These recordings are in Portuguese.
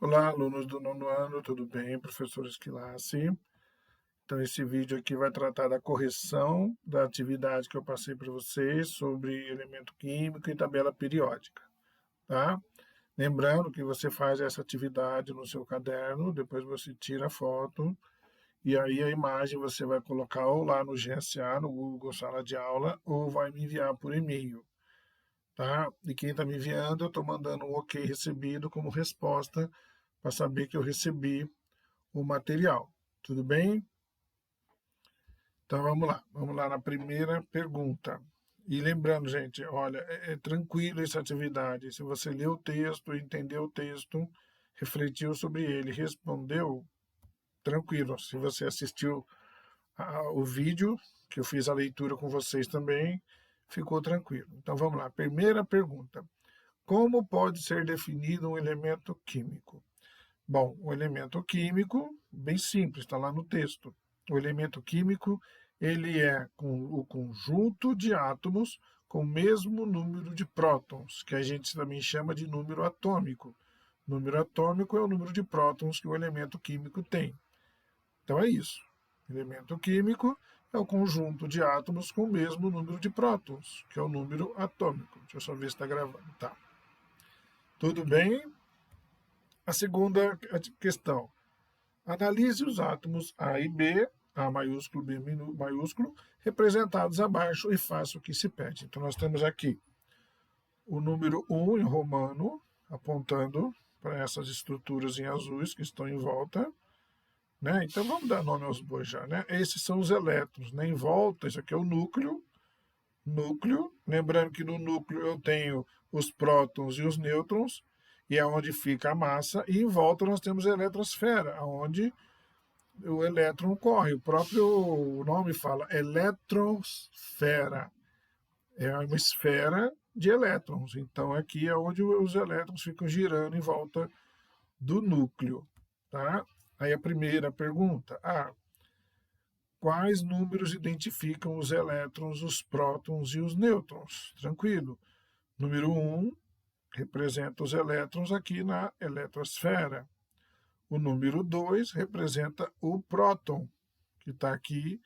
Olá, alunos do nono ano, tudo bem? Professor Esquilassi. Então, esse vídeo aqui vai tratar da correção da atividade que eu passei para vocês sobre elemento químico e tabela periódica, tá? Lembrando que você faz essa atividade no seu caderno, depois você tira a foto, e aí a imagem você vai colocar ou lá no GSA, no Google Sala de Aula, ou vai me enviar por e-mail, tá? E quem está me enviando, eu estou mandando um OK recebido como resposta para saber que eu recebi o material. Tudo bem? Então vamos lá na primeira pergunta. E lembrando, gente, olha, é tranquilo essa atividade. Se você leu o texto, entendeu o texto, refletiu sobre ele, respondeu, tranquilo. Se você assistiu o vídeo, que eu fiz a leitura com vocês também, ficou tranquilo. Então vamos lá. Primeira pergunta. Como pode ser definido um elemento químico? Bom, o elemento químico, bem simples, está lá no texto. O elemento químico, ele é o conjunto de átomos com o mesmo número de prótons, que a gente também chama de número atômico. Número atômico é o número de prótons que o elemento químico tem. Então é isso. Elemento químico é o conjunto de átomos com o mesmo número de prótons, que é o número atômico. Deixa eu só ver se está gravando. Tá. Tudo bem? A segunda questão. Analise os átomos A e B, A maiúsculo, B maiúsculo, representados abaixo e faça o que se pede. Então, nós temos aqui o número 1 em romano, apontando para essas estruturas em azuis que estão em volta. Né? Então, vamos dar nome aos bois já. Né? Esses são os elétrons. Né? Em volta, isso aqui é o núcleo. Núcleo. Lembrando que no núcleo eu tenho os prótons e os nêutrons, e é onde fica a massa. E em volta nós temos a eletrosfera, onde o elétron corre. O próprio nome fala eletrosfera. É uma esfera de elétrons. Então aqui é onde os elétrons ficam girando em volta do núcleo. Tá? Aí a primeira pergunta. Quais números identificam os elétrons, os prótons e os nêutrons? Tranquilo. Número 1 representa os elétrons aqui na eletrosfera. O número 2 representa o próton, que está aqui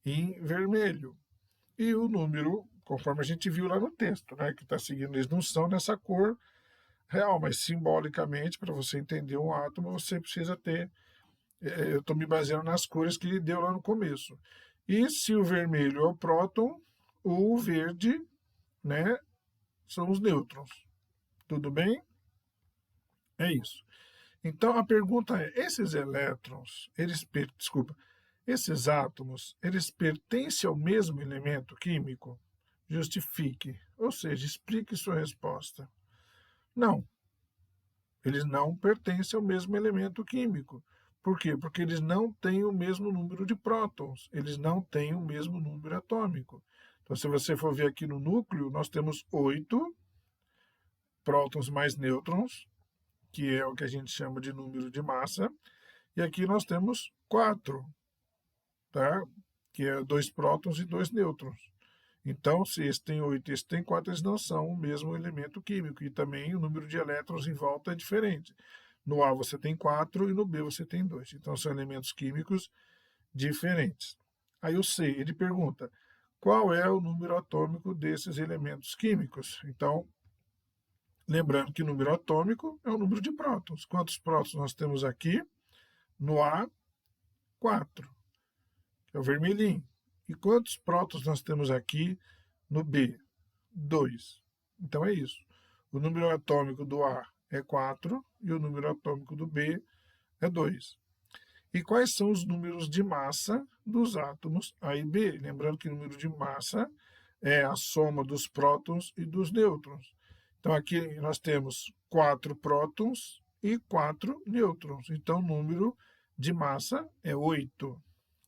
em vermelho. E o número, conforme a gente viu lá no texto, né, que está seguindo, eles não são nessa cor real, mas simbolicamente, para você entender um átomo, você precisa ter. Eu estou me baseando nas cores que ele deu lá no começo. E se o vermelho é o próton, o verde, né, são os nêutrons. Tudo bem? É isso. Então a pergunta é: esses elétrons, desculpa, esses átomos, eles pertencem ao mesmo elemento químico? Justifique, ou seja, explique sua resposta. Não, eles não pertencem ao mesmo elemento químico. Por quê? Porque eles não têm o mesmo número de prótons, eles não têm o mesmo número atômico. Então, se você for ver aqui no núcleo, nós temos 8 prótons mais nêutrons, que é o que a gente chama de número de massa, e aqui nós temos 4, tá? Que é 2 prótons e 2 nêutrons. Então, se esse tem 8 e esse tem 4, eles não são o mesmo elemento químico. E também o número de elétrons em volta é diferente. No A você tem 4 e no B você tem 2. Então, são elementos químicos diferentes. Aí o C, ele pergunta, qual é o número atômico desses elementos químicos? Então, lembrando que o número atômico é o número de prótons. Quantos prótons nós temos aqui? No A, 4, que é o vermelhinho. E quantos prótons nós temos aqui no B? 2. Então é isso. O número atômico do A é 4 e o número atômico do B é 2. E quais são os números de massa dos átomos A e B? Lembrando que o número de massa é a soma dos prótons e dos nêutrons. Então aqui nós temos 4 prótons e 4 nêutrons. Então o número de massa é 8.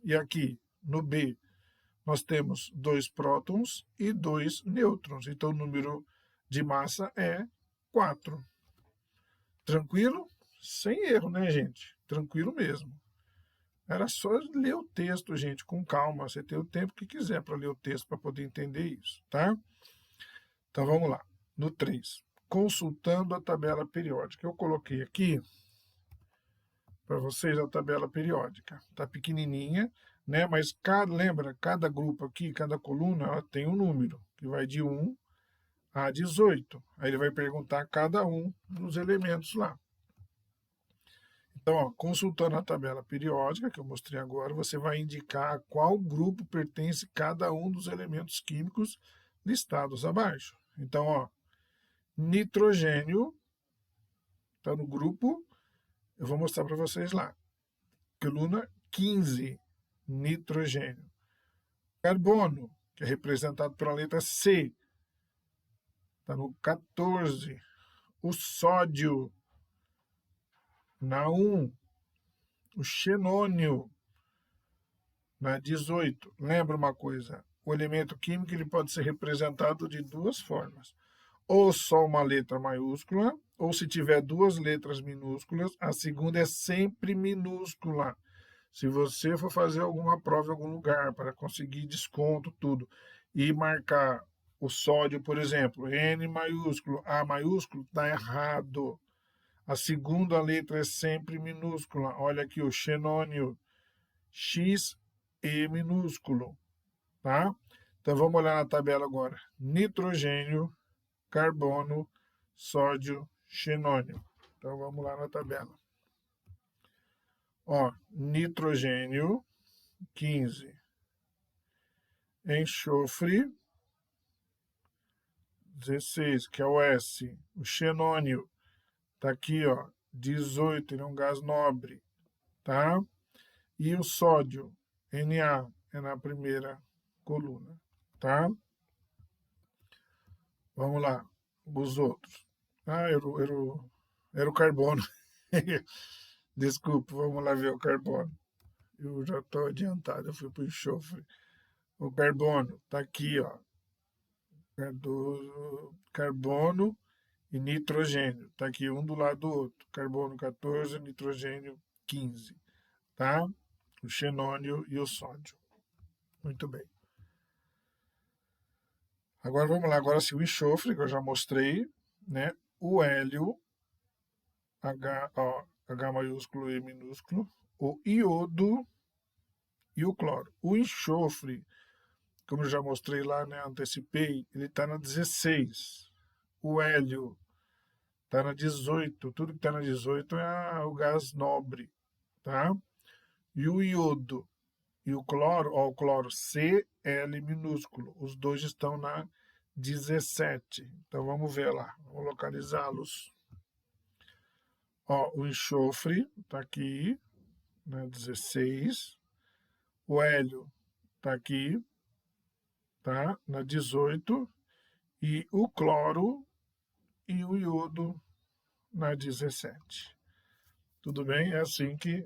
E aqui no B nós temos 2 prótons e 2 nêutrons. Então o número de massa é 4. Tranquilo? Sem erro, né, gente? Tranquilo mesmo. Era só ler o texto, gente, com calma. Você tem o tempo que quiser para ler o texto para poder entender isso, tá? Então vamos lá. No 3. Consultando a tabela periódica. Eu coloquei aqui para vocês a tabela periódica. Está pequenininha, né? Mas lembra, cada grupo aqui, cada coluna, ela tem um número, que vai de 1 a 18. Aí ele vai perguntar cada um dos elementos lá. Então, ó, consultando a tabela periódica, que eu mostrei agora, você vai indicar a qual grupo pertence cada um dos elementos químicos listados abaixo. Então, ó, nitrogênio está no grupo, eu vou mostrar para vocês lá. Coluna 15, nitrogênio. Carbono, que é representado pela letra C, está no 14. O sódio, na 1. O xenônio, na 18. Lembra uma coisa, o elemento químico ele pode ser representado de duas formas. Ou só uma letra maiúscula, ou se tiver duas letras minúsculas, a segunda é sempre minúscula. Se você for fazer alguma prova em algum lugar para conseguir desconto, tudo, e marcar o sódio, por exemplo, N maiúsculo, A maiúsculo, está errado. A segunda letra é sempre minúscula. Olha aqui o xenônio, X, E minúsculo, tá? Então vamos olhar na tabela agora. Nitrogênio, carbono, sódio, xenônio. Então vamos lá na tabela. Ó, nitrogênio, 15. Enxofre, 16, que é o S. O xenônio tá aqui, ó, 18, ele é um gás nobre, tá? E o sódio, Na, é na primeira coluna, tá? Vamos lá, os outros. Ah, era o carbono. Desculpa, vamos lá ver o carbono. Eu já estou adiantado, eu fui para o enxofre. O carbono está aqui, ó. Carbono e nitrogênio. Está aqui um do lado do outro. Carbono 14, nitrogênio 15. Tá? O xenônio e o sódio. Muito bem. Agora vamos lá. Agora sim, o enxofre, que eu já mostrei. Né? O hélio, H maiúsculo e minúsculo. O iodo e o cloro. O enxofre, como eu já mostrei lá, né, antecipei, ele está na 16. O hélio está na 18. Tudo que está na 18 é o gás nobre, tá? E o iodo e o cloro Cl minúsculo, os dois estão na 17. Então vamos ver lá, vamos localizá-los. Ó, o enxofre está aqui, na 16. O hélio está aqui, tá? Na 18. E o cloro e o iodo na 17. Tudo bem? É assim que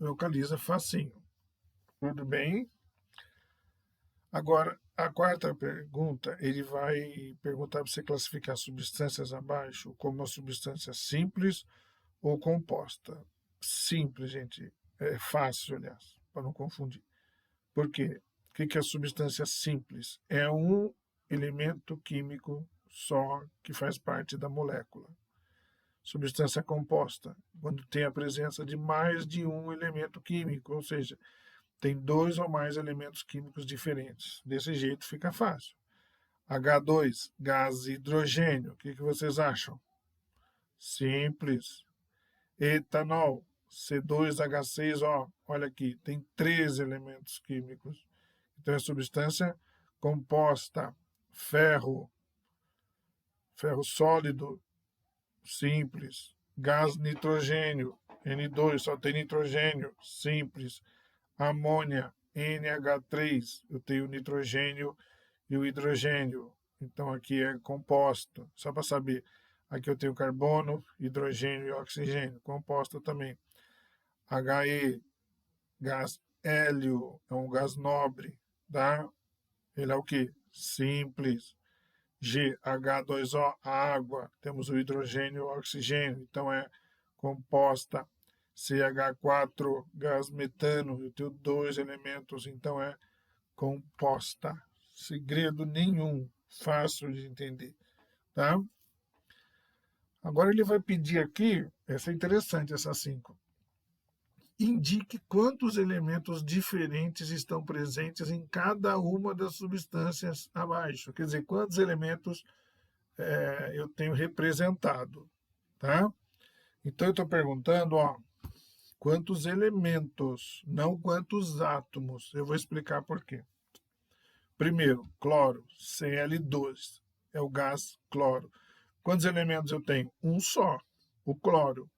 localiza facinho. Tudo bem? Agora, a quarta pergunta, ele vai perguntar para você classificar substâncias abaixo como uma substância simples ou composta. Simples, gente. É fácil, aliás, para não confundir. Por quê? O que é substância simples? É um elemento químico só que faz parte da molécula. Substância composta, quando tem a presença de mais de um elemento químico, ou seja, tem dois ou mais elementos químicos diferentes. Desse jeito fica fácil. H2, gás hidrogênio, o que vocês acham? Simples. Etanol, C2H6, ó, olha aqui, tem 3 elementos químicos. Então é substância composta. Ferro, ferro sólido, simples. Gás nitrogênio, N2, só tem nitrogênio, simples. Amônia, NH3, eu tenho o nitrogênio e o hidrogênio. Então aqui é composto, só para saber. Aqui eu tenho carbono, hidrogênio e oxigênio, composta também. HE, gás hélio, é um gás nobre, tá? Ele é o que? Simples. H2O, água, temos o hidrogênio e o oxigênio, então é composta. CH4, gás metano, eu tenho 2 elementos, então é composta. Segredo nenhum, fácil de entender, tá? Agora ele vai pedir aqui, essa é interessante, essa 5. Indique quantos elementos diferentes estão presentes em cada uma das substâncias abaixo. Quer dizer, quantos elementos eu tenho representado, tá? Então eu estou perguntando, ó, quantos elementos, não quantos átomos. Eu vou explicar por quê. Primeiro, cloro, Cl2, é o gás cloro. Quantos elementos eu tenho? Um só, o cloro.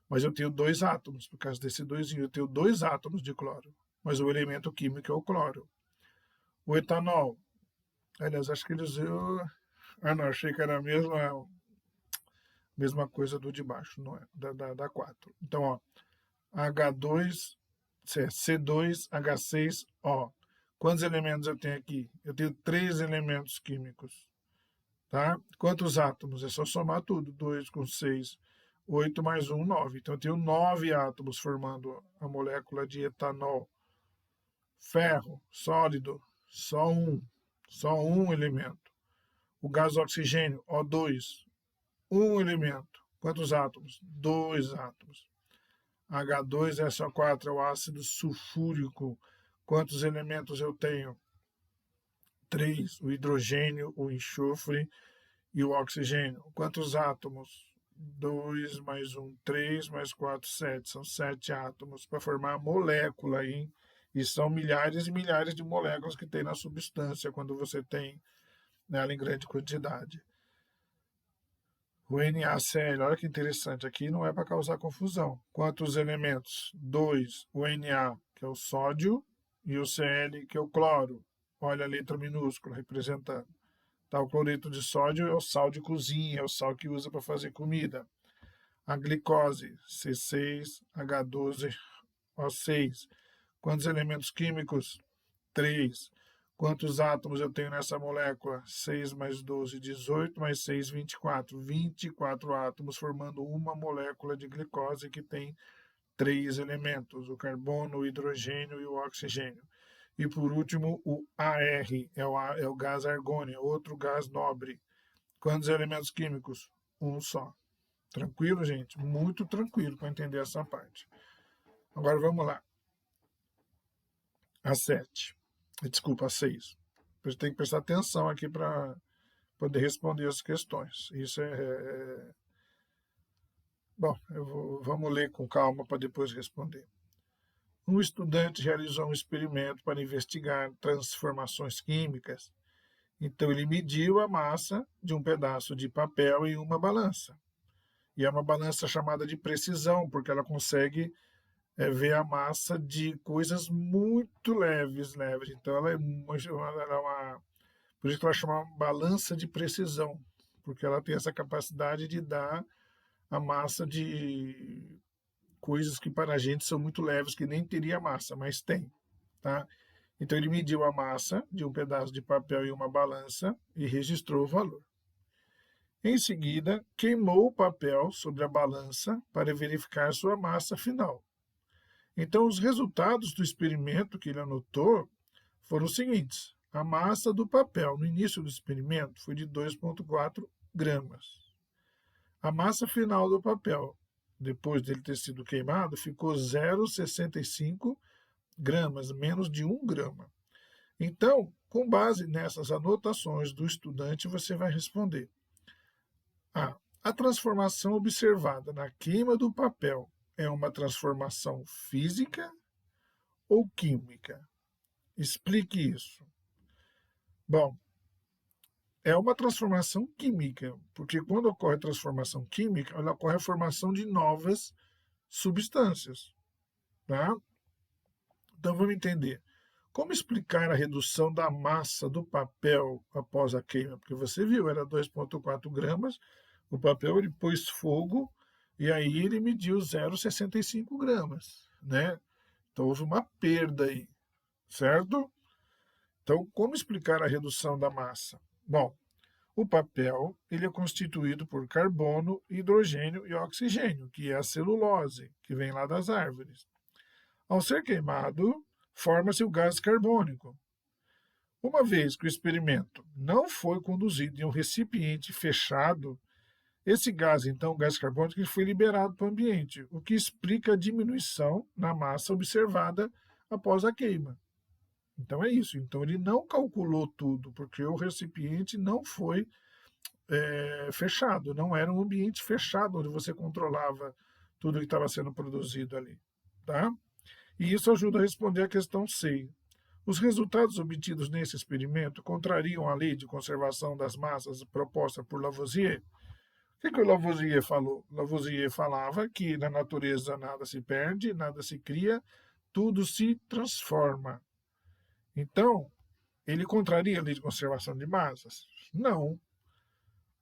Mas eu tenho dois átomos, por causa desse doisinho, eu tenho dois átomos de cloro. Mas o elemento químico é o cloro. O etanol, aliás, acho que eles... não, achei que era a mesma coisa do de baixo, não é? Da 4. Então, ó, H2, C2H6O. Quantos elementos eu tenho aqui? Eu tenho 3 elementos químicos. Tá? Quantos átomos? É só somar tudo. 2 com 6, 8 mais 1, 9. Então eu tenho 9 átomos formando a molécula de etanol. Ferro, sólido, só um elemento. O gás oxigênio, O2, um elemento. Quantos átomos? 2 átomos. H2SO4 é o ácido sulfúrico. Quantos elementos eu tenho? 3. O hidrogênio, o enxofre e o oxigênio. Quantos átomos? 2 mais 1, 3 mais 4, 7. São 7 átomos para formar a molécula aí. E são milhares e milhares de moléculas que tem na substância quando você tem ela em grande quantidade. O NaCl, olha que interessante, aqui não é para causar confusão. Quantos elementos? 2. O Na, que é o sódio, e o Cl, que é o cloro. Olha a letra minúscula representando. Tá, o cloreto de sódio é o sal de cozinha, é o sal que usa para fazer comida. A glicose, C6H12O6. Quantos elementos químicos? 3. Quantos átomos eu tenho nessa molécula? 6 mais 12, 18, mais 6, 24. 24 átomos formando uma molécula de glicose que tem 3 elementos, o carbono, o hidrogênio e o oxigênio. E por último, o AR, é o gás argônio, outro gás nobre. Quantos elementos químicos? Um só. Tranquilo, gente? Muito tranquilo para entender essa parte. Agora vamos lá. A 7. Desculpa, a 6. Você tem que prestar atenção aqui para poder responder as questões. Isso Bom, vamos ler com calma para depois responder. Um estudante realizou um experimento para investigar transformações químicas. Então, ele mediu a massa de um pedaço de papel em uma balança. E é uma balança chamada de precisão, porque ela consegue ver a massa de coisas muito leves. Então, ela é por isso que ela chama balança de precisão, porque ela tem essa capacidade de dar a massa de coisas que para a gente são muito leves, que nem teria massa, mas tem. Tá? Então ele mediu a massa de um pedaço de papel em uma balança e registrou o valor. Em seguida, queimou o papel sobre a balança para verificar sua massa final. Então, os resultados do experimento que ele anotou foram os seguintes. A massa do papel no início do experimento foi de 2,4 gramas. A massa final do papel, depois dele ter sido queimado, ficou 0,65 gramas, menos de 1 grama. Então, com base nessas anotações do estudante, você vai responder. A transformação observada na queima do papel é uma transformação física ou química? Explique isso. Bom, é uma transformação química, porque quando ocorre a transformação química, ela ocorre a formação de novas substâncias. Tá? Então vamos entender. Como explicar a redução da massa do papel após a queima? Porque você viu, era 2,4 gramas, o papel ele pôs fogo e aí ele mediu 0,65 gramas. Né? Então houve uma perda aí, certo? Então, como explicar a redução da massa? Bom, o papel ele é constituído por carbono, hidrogênio e oxigênio, que é a celulose, que vem lá das árvores. Ao ser queimado, forma-se o gás carbônico. Uma vez que o experimento não foi conduzido em um recipiente fechado, Esse gás, então, o gás carbônico, ele foi liberado para o ambiente, o que explica a diminuição na massa observada após a queima. Então é isso. Então ele não calculou tudo, porque o recipiente não foi fechado, não era um ambiente fechado onde você controlava tudo que estava sendo produzido ali, tá? E isso ajuda a responder a questão C. Os resultados obtidos nesse experimento contrariam a lei de conservação das massas proposta por Lavoisier? O que o Lavoisier falou? Lavoisier falava que na natureza nada se perde, nada se cria, tudo se transforma. Então, ele contraria a lei de conservação de massas? Não.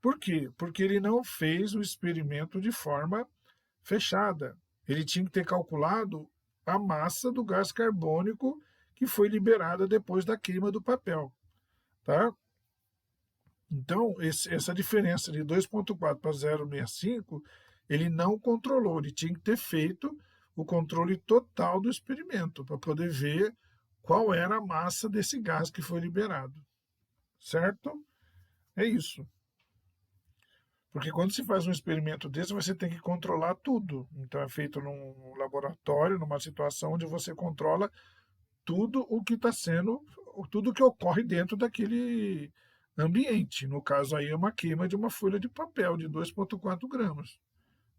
Por quê? Porque ele não fez o experimento de forma fechada. Ele tinha que ter calculado a massa do gás carbônico que foi liberada depois da queima do papel. Tá? Então, essa diferença de 2,4 para 0,65, ele não controlou, ele tinha que ter feito o controle total do experimento, para poder ver qual era a massa desse gás que foi liberado. Certo? É isso. Porque quando se faz um experimento desse, você tem que controlar tudo. Então é feito num laboratório, numa situação onde você controla tudo o que está sendo, tudo que ocorre dentro daquele ambiente. No caso aí é uma queima de uma folha de papel de 2,4 gramas.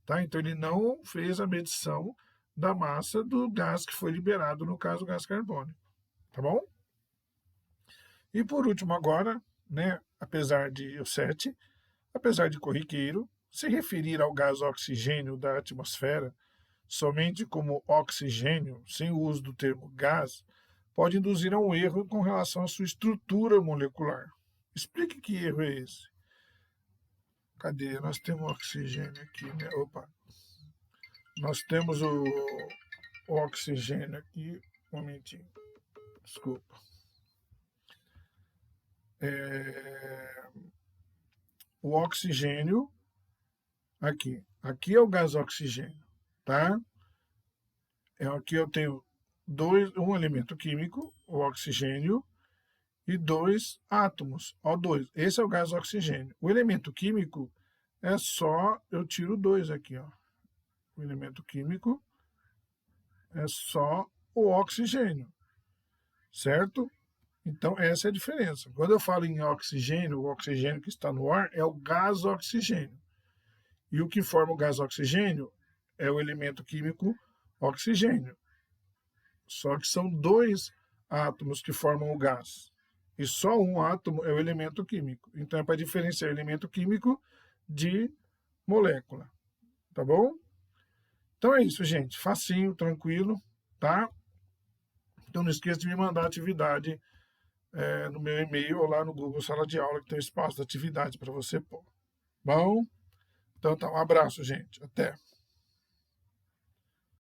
Tá? Então ele não fez a medição da massa do gás que foi liberado, no caso o gás carbônico. Tá bom? E por último agora, né, apesar de o 7, apesar de corriqueiro, se referir ao gás oxigênio da atmosfera somente como oxigênio, sem o uso do termo gás, pode induzir a um erro com relação à sua estrutura molecular. Explique que erro é esse. Cadê? Nós temos oxigênio aqui, né? Opa. Nós temos o oxigênio aqui. Um momentinho. Desculpa. O oxigênio aqui. Aqui é o gás oxigênio, tá? Aqui eu tenho um elemento químico, o oxigênio, e 2 átomos, O2. Esse é o gás oxigênio. O elemento químico é só, eu tiro 2 aqui, ó. O elemento químico é só o oxigênio, certo? Então, essa é a diferença. Quando eu falo em oxigênio, o oxigênio que está no ar é o gás oxigênio. E o que forma o gás oxigênio é o elemento químico oxigênio. Só que são 2 átomos que formam o gás. E só um átomo é o elemento químico. Então é para diferenciar elemento químico de molécula. Tá bom? Então é isso, gente. Facinho, tranquilo, tá? Então não esqueça de me mandar a atividade no meu e-mail ou lá no Google Sala de Aula, que tem um espaço de atividade para você pôr. Bom? Então tá, um abraço, gente. Até.